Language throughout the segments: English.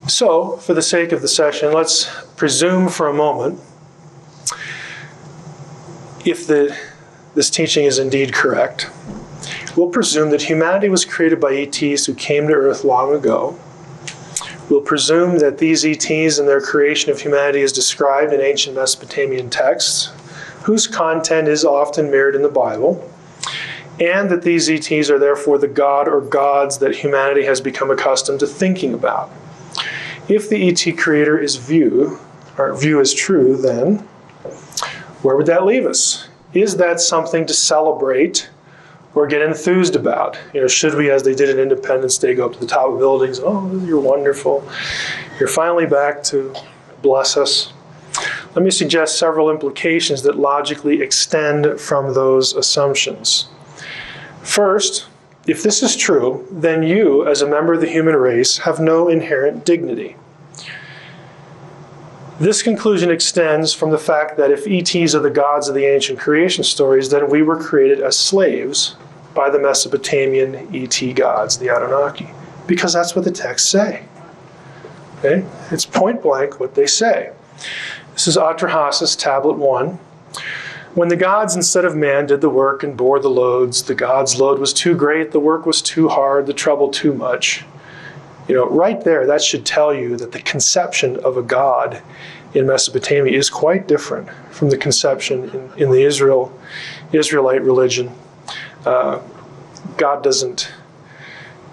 So, for the sake of the session, let's presume for a moment, if this teaching is indeed correct, we'll presume that humanity was created by ETs who came to Earth long ago. We'll presume that these ETs and their creation of humanity is described in ancient Mesopotamian texts, whose content is often mirrored in the Bible, and that these ETs are therefore the god or gods that humanity has become accustomed to thinking about. If the ET creator is view is true, then where would that leave us? Is that something to celebrate or get enthused about? Should we, as they did at Independence Day, go up to the top of buildings? Oh, you're wonderful. You're finally back to bless us. Let me suggest several implications that logically extend from those assumptions. First, if this is true, then you, as a member of the human race, have no inherent dignity. This conclusion extends from the fact that if ETs are the gods of the ancient creation stories, then we were created as slaves by the Mesopotamian ET gods, the Anunnaki, because that's what the texts say. Okay? It's point blank what they say. This is Atrahasis, Tablet 1. When the gods instead of man did the work and bore the loads, the gods' load was too great, the work was too hard, the trouble too much. Right there, that should tell you that the conception of a god in Mesopotamia is quite different from the conception in the Israelite religion. God doesn't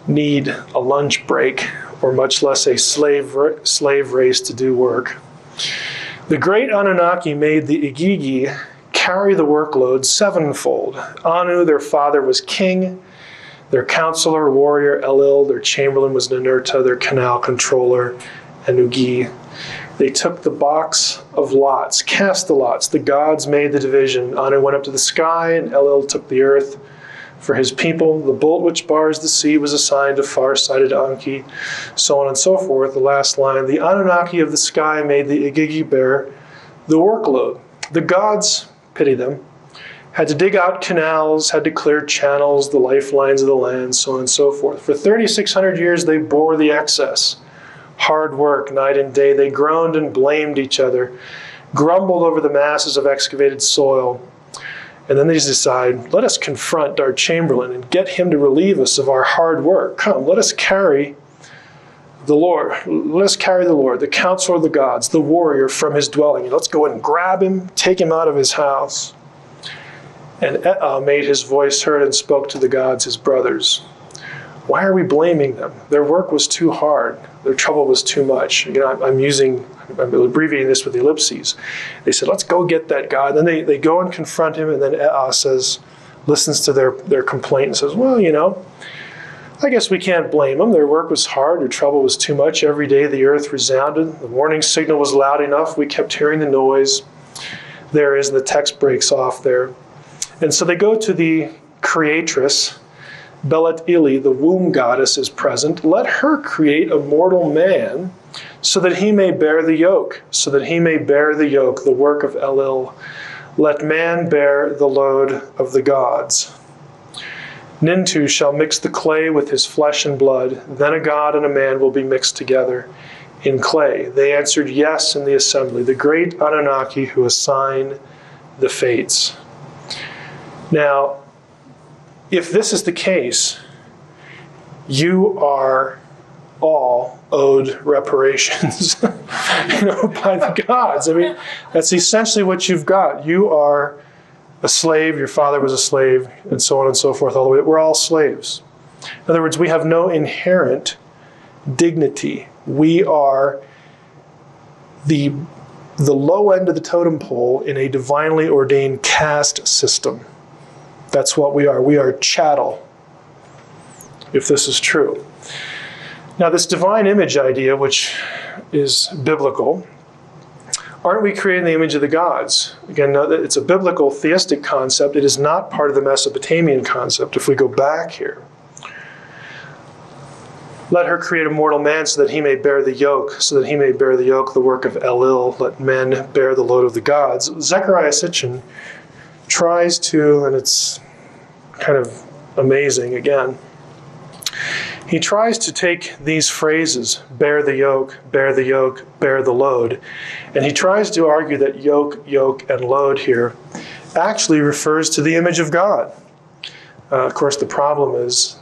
need a lunch break, or much less a slave race to do work. The great Anunnaki made the Igigi carry the workload sevenfold. Anu, their father, was king. Their counselor, warrior, Enlil, their chamberlain was Ninurta, their canal controller, Enlil. They took the box of lots, cast the lots. The gods made the division. Anu went up to the sky, and Enlil took the earth for his people. The bolt which bars the sea was assigned to far-sighted Anki, so on and so forth. The last line, the Anunnaki of the sky made the Igigi bear the workload. The gods, pity them, had to dig out canals, had to clear channels, the lifelines of the land, so on and so forth. For 3,600 years, they bore the excess. Hard work, night and day. They groaned and blamed each other, grumbled over the masses of excavated soil. And then they decide, let us confront our chamberlain and get him to relieve us of our hard work. Come, let us carry the Lord. Let us carry the Lord, the counselor of the gods, the warrior from his dwelling. Let's go and grab him, take him out of his house. And made his voice heard and spoke to the gods, his brothers. Why are we blaming them? Their work was too hard. Their trouble was too much. I'm abbreviating this with ellipses. They said, let's go get that God. Then they go and confront him, and then listens to their complaint and says, well, I guess we can't blame them. Their work was hard. Their trouble was too much. Every day the earth resounded. The warning signal was loud enough. We kept hearing the noise. There is, and the text breaks off there. And so they go to the creatress. Belet Ili, the womb goddess, is present. Let her create a mortal man so that he may bear the yoke, the work of Enlil. Let man bear the load of the gods. Nintu shall mix the clay with his flesh and blood. Then a god and a man will be mixed together in clay. They answered yes in the assembly, the great Anunnaki who assign the fates. Now, if this is the case, you are all owed reparations by the gods. That's essentially what you've got. You are a slave, your father was a slave, and so on and so forth, all the way. We're all slaves. In other words, we have no inherent dignity. We are the low end of the totem pole in a divinely ordained caste system. That's what we are. We are chattel, if this is true. Now, this divine image idea, which is biblical, aren't we creating the image of the gods? Again, it's a biblical theistic concept. It is not part of the Mesopotamian concept. If we go back here, let her create a mortal man so that he may bear the yoke, the work of Enlil. Let men bear the load of the gods. Zecharia Sitchin tries to, and it's kind of amazing again, He tries to take these phrases, bear the yoke, bear the load, and he tries to argue that yoke, and load here actually refers to the image of God. Of course, the problem is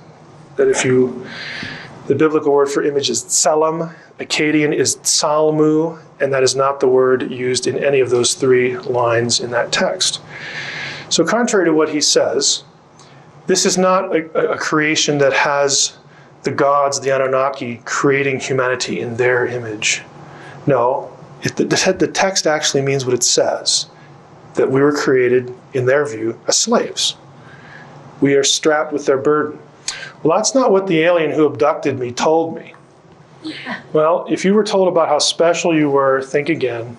that the biblical word for image is tselem, Akkadian is tsalmu, and that is not the word used in any of those 3 lines in that text. So contrary to what he says, this is not a creation that has the gods, the Anunnaki, creating humanity in their image. No, the text actually means what it says, that we were created, in their view, as slaves. We are strapped with their burden. Well, that's not what the alien who abducted me told me. Well, if you were told about how special you were, think again,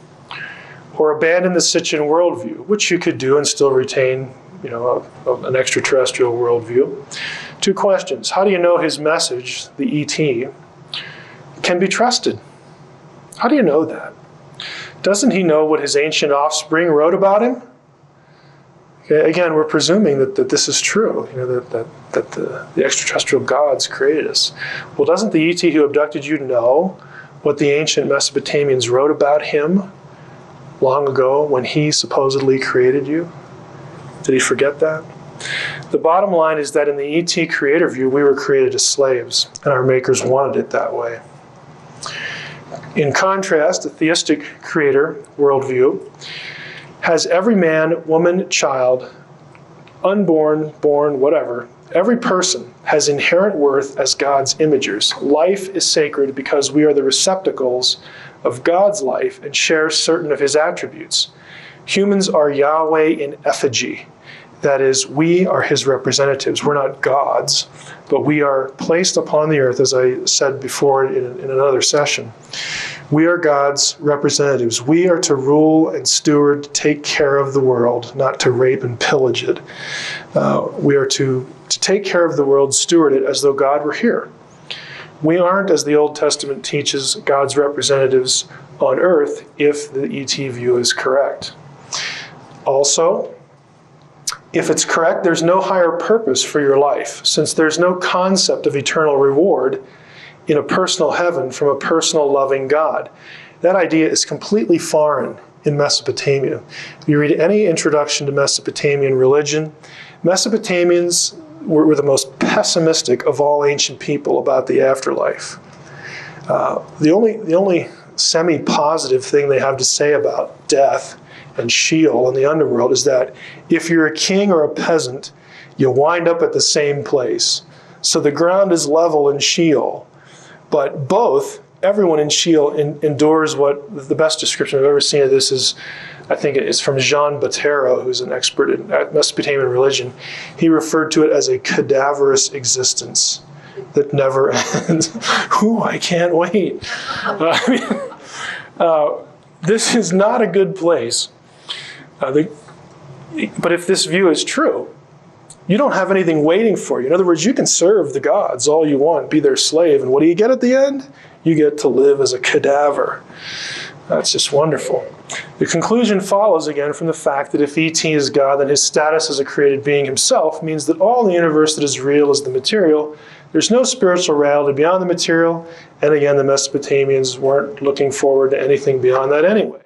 or abandon the Sitchin worldview, which you could do and still retain, an extraterrestrial worldview. 2 questions. How do you know his message, the ET, can be trusted? How do you know that? Doesn't he know what his ancient offspring wrote about him? Okay, again, we're presuming that this is true, that the extraterrestrial gods created us. Well, doesn't the ET who abducted you know what the ancient Mesopotamians wrote about him long ago when he supposedly created you? Did he forget that? The bottom line is that in the ET creator view, we were created as slaves, and our makers wanted it that way. In contrast, the theistic creator worldview has every man, woman, child, unborn, born, whatever, every person has inherent worth as God's imagers. Life is sacred because we are the receptacles of God's life and share certain of his attributes. Humans are Yahweh in effigy. That is, we are his representatives. We're not gods, but we are placed upon the earth, as I said before in another session. We are God's representatives. We are to rule and steward, take care of the world, not to rape and pillage it. We are to take care of the world, steward it as though God were here. We aren't, as the Old Testament teaches, God's representatives on earth if the ET view is correct. Also, if it's correct, there's no higher purpose for your life, since there's no concept of eternal reward in a personal heaven from a personal loving God. That idea is completely foreign in Mesopotamia. If you read any introduction to Mesopotamian religion, Mesopotamians were the most pessimistic of all ancient people about the afterlife. The only semi-positive thing they have to say about death and Sheol and the underworld is that if you're a king or a peasant, you wind up at the same place. So the ground is level in Sheol, but everyone in Sheol endures what the best description I've ever seen of this is, I think it's from Jean Bottero, who's an expert in Mesopotamian religion. He referred to it as a cadaverous existence that never ends. Ooh, I can't wait. This is not a good place. But if this view is true, you don't have anything waiting for you. In other words, you can serve the gods all you want, be their slave, and what do you get at the end? You get to live as a cadaver. That's just wonderful. The conclusion follows again from the fact that if ET is God, then his status as a created being himself means that all the universe that is real is the material. There's no spiritual reality beyond the material, and again, the Mesopotamians weren't looking forward to anything beyond that anyway.